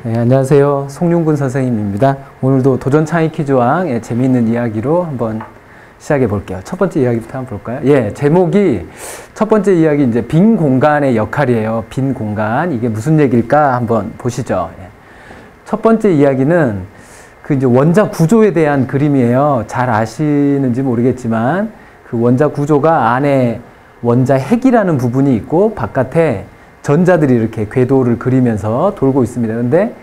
네, 안녕하세요. 송윤근 선생님입니다. 오늘도 도전 창의 퀴즈왕의 재미있는 이야기로 한번 시작해 볼게요. 첫 번째 이야기부터 한번 볼까요? 예, 제목이 첫 번째 이야기 이제 빈 공간의 역할이에요. 빈 공간. 이게 무슨 얘기일까 한번 보시죠. 예. 첫 번째 이야기는 그 이제 원자 구조에 대한 그림이에요. 잘 아시는지 모르겠지만 그 원자 구조가 안에 원자 핵이라는 부분이 있고 바깥에 전자들이 이렇게 궤도를 그리면서 돌고 있습니다. 그런데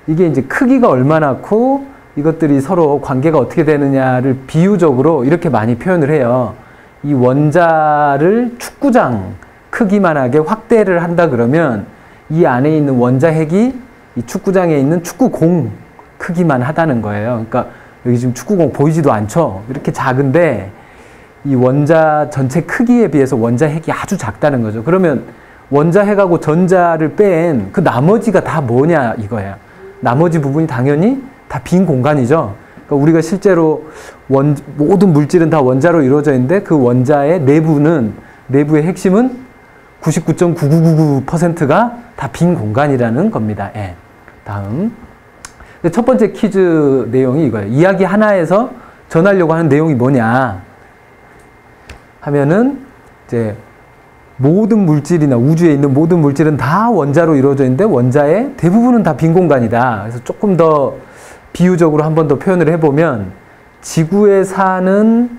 이게 이제 크기가 얼마나 크고 이것들이 서로 관계가 어떻게 되느냐를 비유적으로 이렇게 많이 표현을 해요. 이 원자를 축구장 크기만하게 확대를 한다 그러면 이 안에 있는 원자 핵이 이 축구장에 있는 축구공 크기만 하다는 거예요. 그러니까 여기 지금 축구공 보이지도 않죠? 이렇게 작은데 이 원자 전체 크기에 비해서 원자 핵이 아주 작다는 거죠. 그러면 원자 핵하고 전자를 뺀 그 나머지가 다 뭐냐 이거예요. 나머지 부분이 당연히 다 빈 공간이죠. 그러니까 우리가 실제로 모든 물질은 다 원자로 이루어져 있는데 그 원자의 내부의 핵심은 99.9999%가 다 빈 공간이라는 겁니다. 예. 다음. 첫 번째 퀴즈 내용이 이거예요. 이야기 하나에서 전하려고 하는 내용이 뭐냐 하면은 이제 모든 물질이나 우주에 있는 모든 물질은 다 원자로 이루어져 있는데 원자의 대부분은 다 빈 공간이다. 그래서 조금 더 비유적으로 한 번 더 표현을 해보면 지구에 사는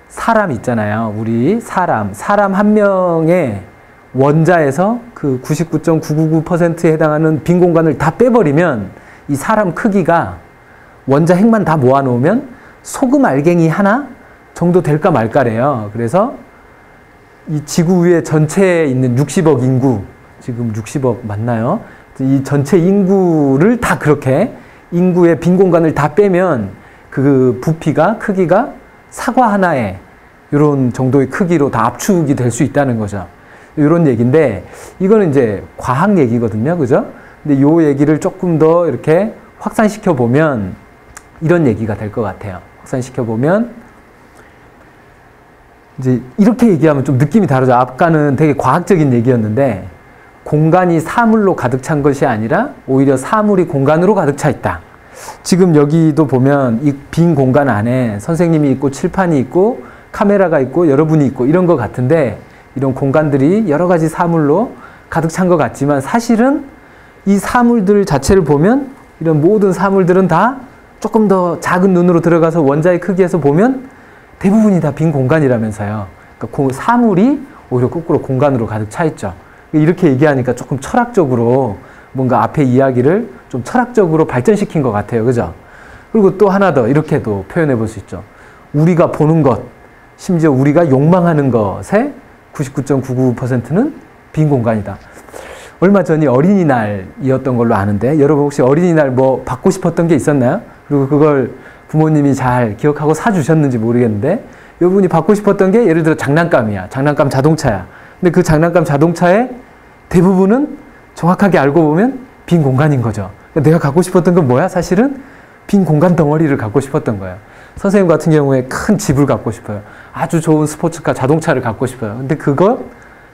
사람 있잖아요. 우리 사람 한 명의 원자에서 그 99.999%에 해당하는 빈 공간을 다 빼버리면 이 사람 크기가 원자 핵만 다 모아놓으면 소금 알갱이 하나 정도 될까 말까래요. 그래서 이 지구 위에 전체에 있는 60억 인구, 지금 60억 맞나요? 이 전체 인구를 다 그렇게 인구의 빈 공간을 다 빼면 그 부피가 크기가 사과 하나에 이런 정도의 크기로 다 압축이 될 수 있다는 거죠. 이런 얘기인데 이거는 이제 과학 얘기거든요. 그죠? 근데 요 얘기를 조금 더 이렇게 확산시켜 보면 이런 얘기가 될 것 같아요. 확산시켜 보면 이제 이렇게 얘기하면 좀 느낌이 다르죠. 아까는 되게 과학적인 얘기였는데 공간이 사물로 가득 찬 것이 아니라 오히려 사물이 공간으로 가득 차 있다. 지금 여기도 보면 이 빈 공간 안에 선생님이 있고 칠판이 있고 카메라가 있고 여러분이 있고 이런 것 같은데 이런 공간들이 여러 가지 사물로 가득 찬 것 같지만 사실은 이 사물들 자체를 보면 이런 모든 사물들은 다 조금 더 작은 눈으로 들어가서 원자의 크기에서 보면 대부분이 다 빈 공간이라면서요. 그러니까 사물이 오히려 거꾸로 공간으로 가득 차 있죠. 이렇게 얘기하니까 조금 철학적으로 뭔가 앞에 이야기를 좀 철학적으로 발전시킨 것 같아요. 그죠? 그리고 또 하나 더 이렇게도 표현해 볼 수 있죠. 우리가 보는 것, 심지어 우리가 욕망하는 것의 99.99%는 빈 공간이다. 얼마 전이 어린이날이었던 걸로 아는데 여러분 혹시 어린이날 뭐 받고 싶었던 게 있었나요? 그리고 그걸 부모님이 잘 기억하고 사주셨는지 모르겠는데 여러분이 받고 싶었던 게 예를 들어 장난감이야. 장난감 자동차야. 근데 그 장난감 자동차의 대부분은 정확하게 알고 보면 빈 공간인 거죠. 그러니까 내가 갖고 싶었던 건 뭐야? 사실은 빈 공간 덩어리를 갖고 싶었던 거예요. 선생님 같은 경우에 큰 집을 갖고 싶어요. 아주 좋은 스포츠카 자동차를 갖고 싶어요. 근데 그거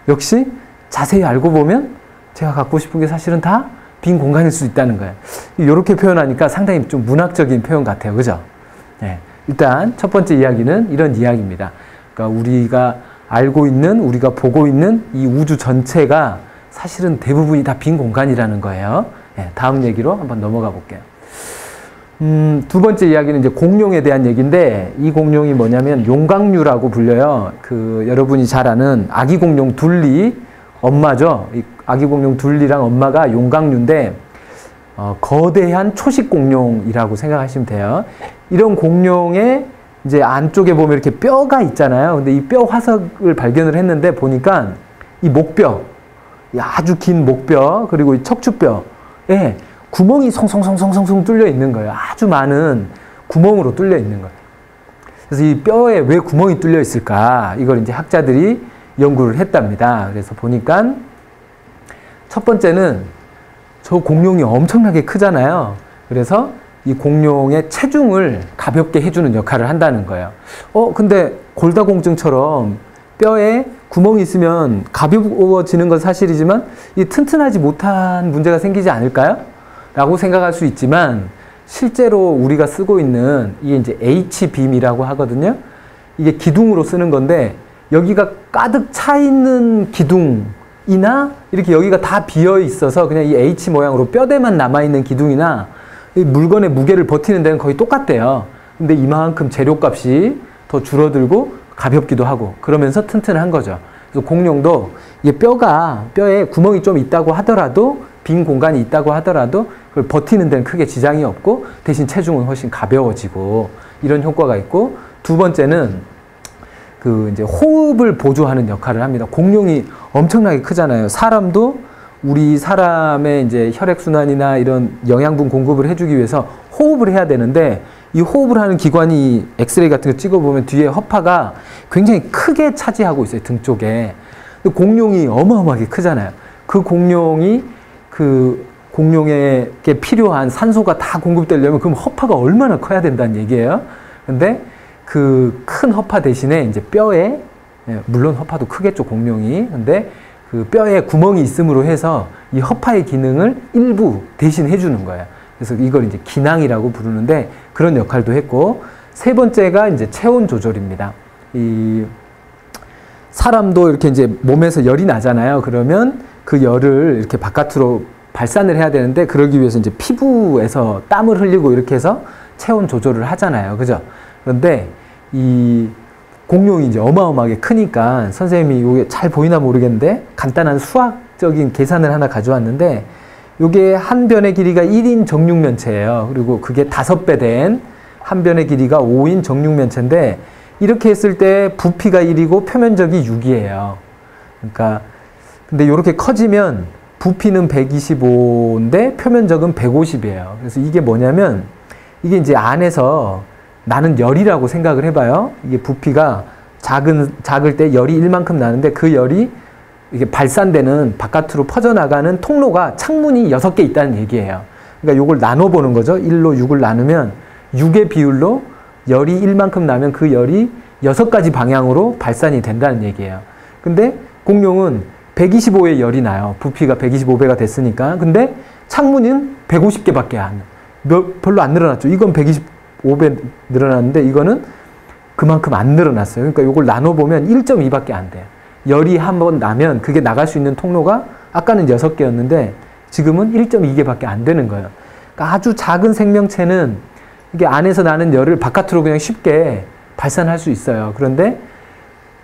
역시 자세히 알고 보면 제가 갖고 싶은 게 사실은 다 빈 공간일 수 있다는 거예요. 이렇게 표현하니까 상당히 좀 문학적인 표현 같아요. 그죠? 네. 일단 첫 번째 이야기는 이런 이야기입니다. 그러니까 우리가 알고 있는, 우리가 보고 있는 이 우주 전체가 사실은 대부분이 다 빈 공간이라는 거예요. 네. 다음 얘기로 한번 넘어가 볼게요. 두 번째 이야기는 이제 공룡에 대한 얘기인데 이 공룡이 뭐냐면 용광류라고 불려요. 그 여러분이 잘 아는 아기 공룡 둘리 엄마죠. 이 아기 공룡 둘리랑 엄마가 용광류인데 거대한 초식 공룡이라고 생각하시면 돼요. 이런 공룡의 이제 안쪽에 보면 이렇게 뼈가 있잖아요. 근데 이 뼈 화석을 발견을 했는데 보니까 이 목뼈, 이 아주 긴 목뼈 그리고 이 척추뼈에 구멍이 송송송송송 뚫려 있는 거예요. 아주 많은 구멍으로 뚫려 있는 거예요. 그래서 이 뼈에 왜 구멍이 뚫려 있을까? 이걸 이제 학자들이 연구를 했답니다. 그래서 보니까 첫 번째는 저 공룡이 엄청나게 크잖아요. 그래서 이 공룡의 체중을 가볍게 해주는 역할을 한다는 거예요. 근데 골다공증처럼 뼈에 구멍이 있으면 가벼워지는 건 사실이지만 이 튼튼하지 못한 문제가 생기지 않을까요? 라고 생각할 수 있지만 실제로 우리가 쓰고 있는 이게 이제 H빔이라고 하거든요. 이게 기둥으로 쓰는 건데 여기가 가득 차 있는 기둥이나 이렇게 여기가 다 비어 있어서 그냥 이 H 모양으로 뼈대만 남아있는 기둥이나 이 물건의 무게를 버티는 데는 거의 똑같대요. 근데 이만큼 재료값이 더 줄어들고 가볍기도 하고 그러면서 튼튼한 거죠. 그래서 공룡도 이게 뼈에 구멍이 좀 있다고 하더라도 빈 공간이 있다고 하더라도 그걸 버티는 데는 크게 지장이 없고 대신 체중은 훨씬 가벼워지고 이런 효과가 있고 두 번째는 이제 호흡을 보조하는 역할을 합니다. 공룡이 엄청나게 크잖아요. 사람도 우리 사람의 이제 혈액순환이나 이런 영양분 공급을 해주기 위해서 호흡을 해야 되는데 이 호흡을 하는 기관이 엑스레이 같은 거 찍어보면 뒤에 허파가 굉장히 크게 차지하고 있어요. 등 쪽에. 근데 공룡이 어마어마하게 크잖아요. 그 공룡에게 필요한 산소가 다 공급되려면 그럼 허파가 얼마나 커야 된다는 얘기예요. 근데 그 큰 허파 대신에 이제 뼈에, 물론 허파도 크겠죠, 공룡이. 근데 그 뼈에 구멍이 있음으로 해서 이 허파의 기능을 일부 대신 해주는 거예요. 그래서 이걸 이제 기낭이라고 부르는데 그런 역할도 했고, 세 번째가 이제 체온 조절입니다. 이 사람도 이렇게 이제 몸에서 열이 나잖아요. 그러면 그 열을 이렇게 바깥으로 발산을 해야 되는데 그러기 위해서 이제 피부에서 땀을 흘리고 이렇게 해서 체온 조절을 하잖아요. 그죠? 그런데 이 공룡이 이제 어마어마하게 크니까 선생님이 이게 잘 보이나 모르겠는데 간단한 수학적인 계산을 하나 가져왔는데 이게 한 변의 길이가 1인 정육면체예요. 그리고 그게 5배 된 한 변의 길이가 5인 정육면체인데 이렇게 했을 때 부피가 1이고 표면적이 6이에요. 그러니까 근데 이렇게 커지면 부피는 125인데 표면적은 150이에요. 그래서 이게 뭐냐면 이게 이제 안에서 나는 열이라고 생각을 해봐요. 이게 부피가 작을 때 열이 1만큼 나는데 그 열이 이게 발산되는 바깥으로 퍼져나가는 통로가 창문이 6개 있다는 얘기예요. 그러니까 이걸 나눠보는 거죠. 1로 6을 나누면 6의 비율로 열이 1만큼 나면 그 열이 6가지 방향으로 발산이 된다는 얘기예요. 근데 공룡은 125의 열이 나요. 부피가 125배가 됐으니까. 근데 창문은 150개밖에 별로 안 늘어났죠. 이건 125배 늘어났는데 이거는 그만큼 안 늘어났어요. 그러니까 이걸 나눠보면 1.2밖에 안 돼요. 열이 한번 나면 그게 나갈 수 있는 통로가 아까는 6개였는데 지금은 1.2개밖에 안 되는 거예요. 그러니까 아주 작은 생명체는 이게 안에서 나는 열을 바깥으로 그냥 쉽게 발산할 수 있어요. 그런데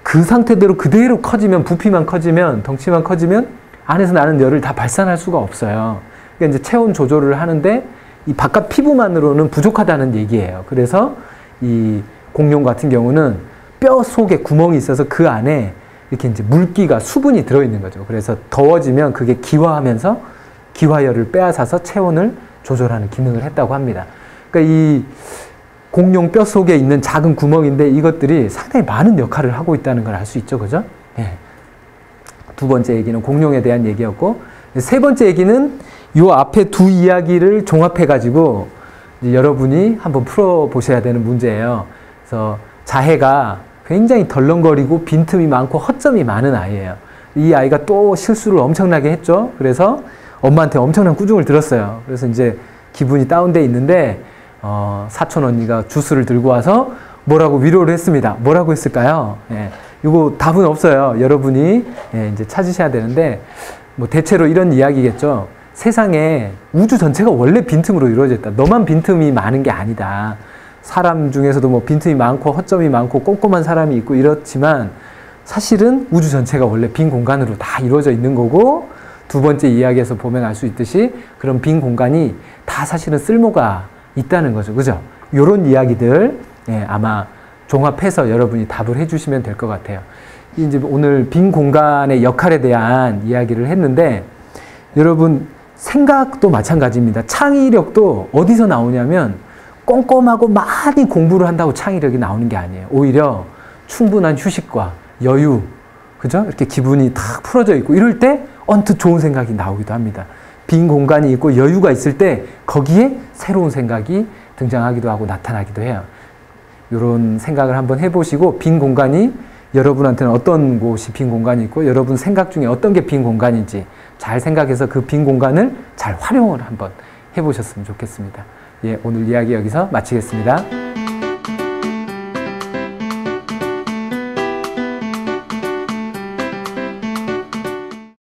그 상태대로 그대로 커지면, 부피만 커지면, 덩치만 커지면 안에서 나는 열을 다 발산할 수가 없어요. 그러니까 이제 체온 조절을 하는데 이 바깥 피부만으로는 부족하다는 얘기예요. 그래서 이 공룡 같은 경우는 뼈 속에 구멍이 있어서 그 안에 이렇게 이제 물기가, 수분이 들어있는 거죠. 그래서 더워지면 그게 기화하면서 기화열을 빼앗아서 체온을 조절하는 기능을 했다고 합니다. 그러니까 이 공룡 뼈 속에 있는 작은 구멍인데 이것들이 상당히 많은 역할을 하고 있다는 걸 알 수 있죠. 그죠? 예. 두 번째 얘기는 공룡에 대한 얘기였고, 세 번째 얘기는 요 앞에 두 이야기를 종합해가지고 여러분이 한번 풀어보셔야 되는 문제예요. 그래서 자해가 굉장히 덜렁거리고 빈틈이 많고 허점이 많은 아이예요. 이 아이가 또 실수를 엄청나게 했죠. 그래서 엄마한테 엄청난 꾸중을 들었어요. 그래서 이제 기분이 다운돼 있는데 사촌 언니가 주스를 들고 와서 뭐라고 위로를 했습니다. 뭐라고 했을까요? 예, 이거 답은 없어요. 여러분이 이제 찾으셔야 되는데 뭐 대체로 이런 이야기겠죠. 세상에 우주 전체가 원래 빈틈으로 이루어져 있다. 너만 빈틈이 많은 게 아니다. 사람 중에서도 뭐 빈틈이 많고 허점이 많고 꼼꼼한 사람이 있고 이렇지만 사실은 우주 전체가 원래 빈 공간으로 다 이루어져 있는 거고, 두 번째 이야기에서 보면 알 수 있듯이 그런 빈 공간이 다 사실은 쓸모가 있다는 거죠. 그죠? 요런 이야기들 아마 종합해서 여러분이 답을 해주시면 될 것 같아요. 이제 오늘 빈 공간의 역할에 대한 이야기를 했는데 여러분 생각도 마찬가지입니다. 창의력도 어디서 나오냐면 꼼꼼하고 많이 공부를 한다고 창의력이 나오는 게 아니에요. 오히려 충분한 휴식과 여유, 그죠? 이렇게 기분이 탁 풀어져 있고 이럴 때 언뜻 좋은 생각이 나오기도 합니다. 빈 공간이 있고 여유가 있을 때 거기에 새로운 생각이 등장하기도 하고 나타나기도 해요. 이런 생각을 한번 해보시고 빈 공간이 여러분한테는 어떤 곳이 빈 공간이 있고 여러분 생각 중에 어떤 게 빈 공간인지 잘 생각해서 그 빈 공간을 잘 활용을 한번 해보셨으면 좋겠습니다. 예, 오늘 이야기 여기서 마치겠습니다.